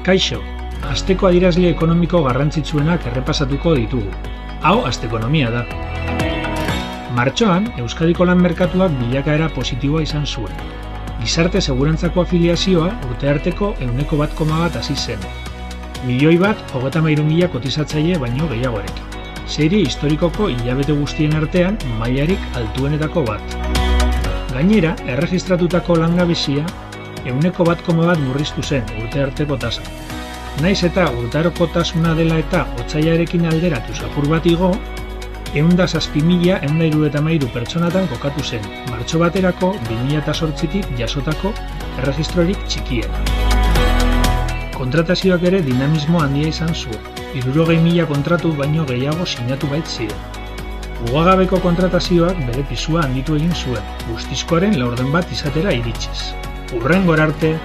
Kaixo, asteko adierazle ekonomiko garrantzitsuenak errepasatuko ditugu. Hau astekonomia da. Martxoan, Euskadiko lan merkatuak bilakaera positiboa izan zuen. Gizarte segurantzako afiliazioa urtearteko 1,1 hasi zen. 1.033.000 kotizatzaile baino gehiagorekin. Serie historikoko hilabete guztien artean mailarik altuenetako bat. Gainera, erregistratutako langabezia 1,1 murriztu zen urtearteko tasa. Naiz eta urtarokotasuna dela eta otsailarekin alderatuz apur bat igo, 107.173 pertsonatan kokatu zen, martxo baterako 2008tik jasotako erregistrorik txikiena. Kontratazioak ere dinamismo handia izan zuen, 60.000 kontratu baino gehiago sinatu bait ziren. Mugagabeko kontratazioak bere pisua handitu egin zuen, guztizkoaren laurden bat izatera iritsiz. Hurrengora arte!